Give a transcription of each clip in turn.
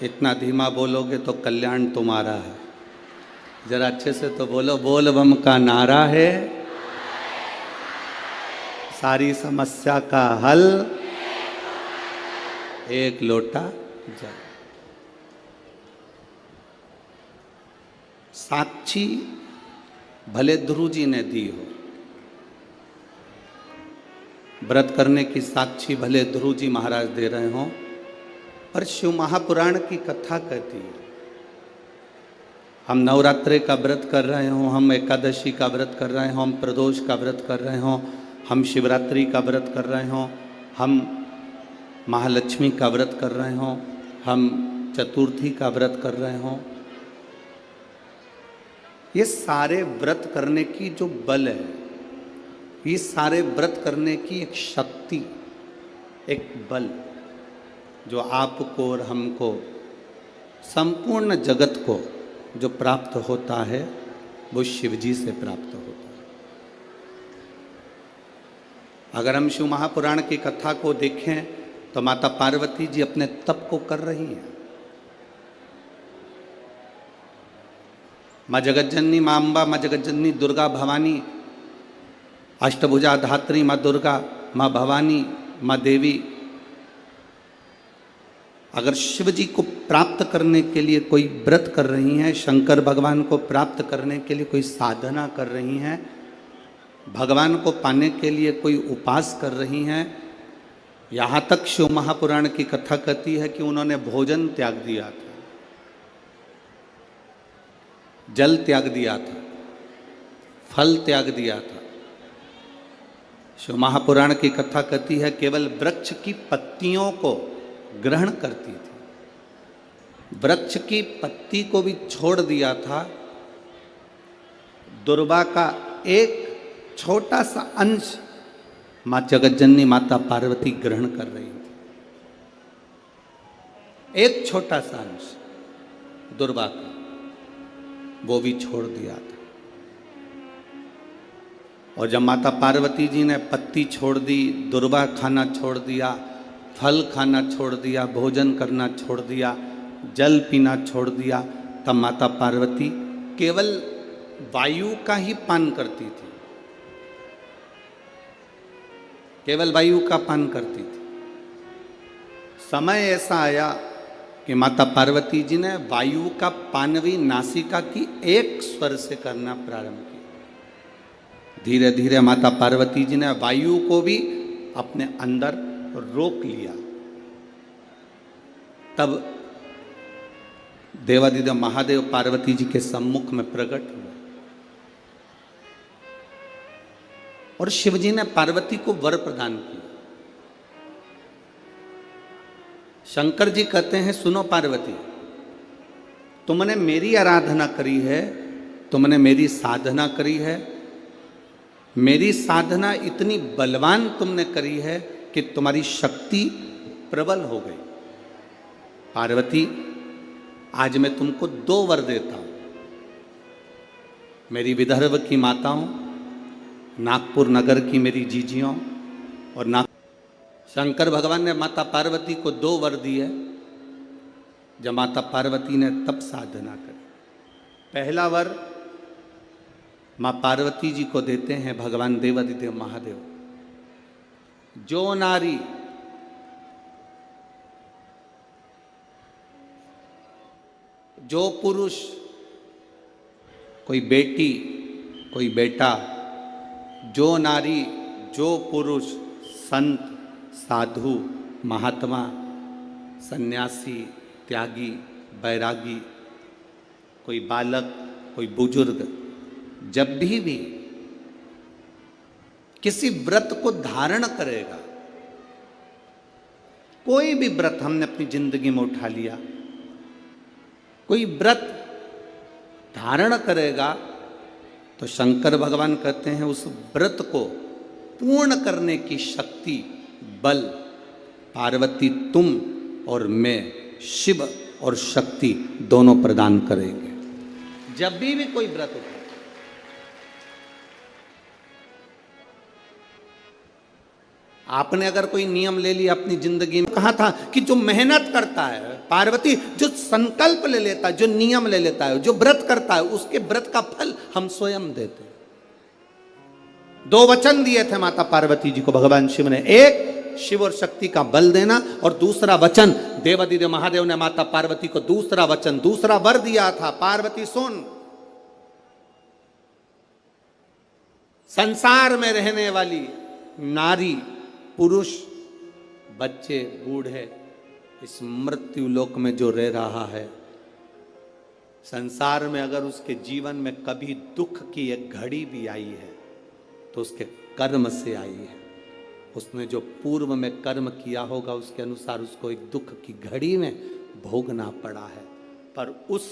इतना धीमा बोलोगे तो कल्याण तुम्हारा है। जरा अच्छे से तो बोलो, बोल बम का नारा है, सारी समस्या का हल एक लोटा जल। साक्षी भले ध्रुव जी ने दी हो, व्रत करने की साक्षी भले ध्रुव जी महाराज दे रहे हों, पर शिव महापुराण की कथा कहती है। हम नवरात्रे का व्रत कर रहे हों, हम एकादशी का व्रत कर रहे हों, हम प्रदोष का व्रत कर रहे हों, हम शिवरात्रि का व्रत कर रहे हों, हम महालक्ष्मी का व्रत कर रहे हों, हम चतुर्थी का व्रत कर रहे हों, ये सारे व्रत करने की जो बल है, ये सारे व्रत करने की एक शक्ति, एक बल जो आपको और हमको, संपूर्ण जगत को जो प्राप्त होता है, वो शिव जी से प्राप्त होता है। अगर हम शिव महापुराण की कथा को देखें तो माता पार्वती जी अपने तप को कर रही हैं। माँ जगज्जननी, माँ अम्बा, माँ जगज्जननी दुर्गा भवानी, अष्टभुजा धात्री माँ दुर्गा, माँ भवानी, माँ देवी, अगर शिव जी को प्राप्त करने के लिए कोई व्रत कर रही हैं, शंकर भगवान को प्राप्त करने के लिए कोई साधना कर रही हैं, भगवान को पाने के लिए कोई उपास कर रही हैं, यहाँ तक शिव महापुराण की कथा कहती है कि उन्होंने भोजन त्याग दिया था, जल त्याग दिया था, फल त्याग दिया था। शिव महापुराण की कथा कहती है केवल वृक्ष की पत्तियों को ग्रहण करती थी, वृक्ष की पत्ती को भी छोड़ दिया था। दुर्वा का एक छोटा सा अंश मां जगज्जननी माता पार्वती ग्रहण कर रही थी, एक छोटा सा अंश दुर्वा का, वो भी छोड़ दिया था। और जब माता पार्वती जी ने पत्ती छोड़ दी, दुर्वा खाना छोड़ दिया, फल खाना छोड़ दिया, भोजन करना छोड़ दिया, जल पीना छोड़ दिया, तब माता पार्वती केवल वायु का ही पान करती थी, केवल वायु का पान करती थी। समय ऐसा आया कि माता पार्वती जी ने वायु का पान भी नासिका की एक स्वर से करना प्रारंभ किया। धीरे धीरे माता पार्वती जी ने वायु को भी अपने अंदर रोक लिया। तब देवादिदेव महादेव पार्वती जी के सम्मुख में प्रकट हुए और शिव जी ने पार्वती को वर प्रदान किया। शंकर जी कहते हैं, सुनो पार्वती, तुमने मेरी आराधना करी है, तुमने मेरी साधना करी है, मेरी साधना इतनी बलवान तुमने करी है कि तुम्हारी शक्ति प्रबल हो गई। पार्वती, आज मैं तुमको 2 वर देता हूं। मेरी विदर्भ की माताओं, नागपुर नगर की मेरी जीजियों और शंकर भगवान ने माता पार्वती को 2 वर दिए जब माता पार्वती ने तप साधना करी। पहला वर माँ पार्वती जी को देते हैं भगवान देवादिदेव महादेव, जो नारी जो पुरुष, कोई बेटी कोई बेटा, जो नारी जो पुरुष, संत साधु महात्मा सन्यासी त्यागी बैरागी, कोई बालक कोई बुजुर्ग, जब भी किसी व्रत को धारण करेगा, कोई भी व्रत हमने अपनी जिंदगी में उठा लिया, कोई व्रत धारण करेगा तो शंकर भगवान कहते हैं उस व्रत को पूर्ण करने की शक्ति, बल पार्वती तुम और मैं, शिव और शक्ति दोनों प्रदान करेंगे। जब भी कोई व्रत उठे, आपने अगर कोई नियम ले लिया अपनी जिंदगी में, कहा था कि जो मेहनत करता है, पार्वती जो संकल्प ले लेता है, जो नियम ले लेता है, जो व्रत करता है, उसके व्रत का फल हम स्वयं देते हैं। 2 वचन दिए थे माता पार्वती जी को भगवान शिव ने, एक शिव और शक्ति का बल देना, और दूसरा वचन देवादिदेव महादेव ने माता पार्वती को दूसरा वचन, दूसरा वर दिया था, पार्वती सुन, संसार में रहने वाली नारी, पुरुष, बच्चे, बूढ़े, इस मृत्यु लोक में जो रह रहा है, संसार में अगर उसके जीवन में कभी दुख की एक घड़ी भी आई है तो उसके कर्म से आई है। उसने जो पूर्व में कर्म किया होगा उसके अनुसार उसको एक दुख की घड़ी में भोगना पड़ा है। पर उस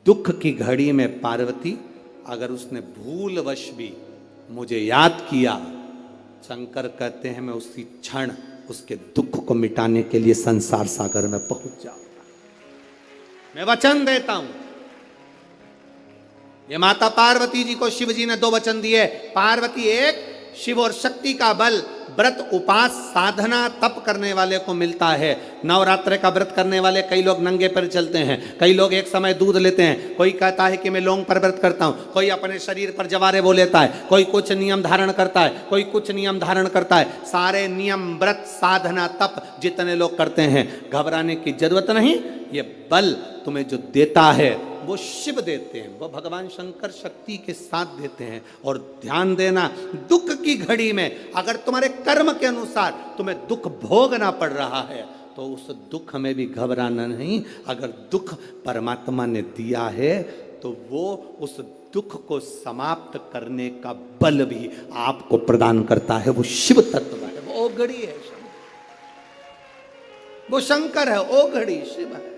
दुख की घड़ी में पार्वती, अगर उसने भूलवश भी मुझे याद किया, शंकर कहते हैं मैं उसी क्षण उसके दुख को मिटाने के लिए संसार सागर में पहुंच जाऊंगा। मैं वचन देता हूं। ये माता पार्वती जी को शिव जी ने 2 वचन दिए। पार्वती, एक शिव और शक्ति का बल व्रत, उपास, साधना, तप करने वाले को मिलता है। नवरात्र का व्रत करने वाले कई लोग नंगे पर चलते हैं, कई लोग एक समय दूध लेते हैं, कोई कहता है कि मैं लौंग पर व्रत करता हूं, कोई अपने शरीर पर जवारे बो लेता है, कोई कुछ नियम धारण करता है, कोई कुछ नियम धारण करता है। सारे नियम, व्रत, साधना, तप जितने लोग करते हैं, घबराने की जरूरत नहीं। ये बल तुम्हें जो देता है वो शिव देते हैं, वो भगवान शंकर शक्ति के साथ देते हैं। और ध्यान देना, दुख की घड़ी में अगर तुम्हारे कर्म के अनुसार तुम्हें दुख भोगना पड़ रहा है तो उस दुख में भी घबराना नहीं। अगर दुख परमात्मा ने दिया है तो वो उस दुख को समाप्त करने का बल भी आपको प्रदान करता है। वो शिव तत्व है, वो ओघड़ी है, वो शंकर है, ओघड़ी शिव है।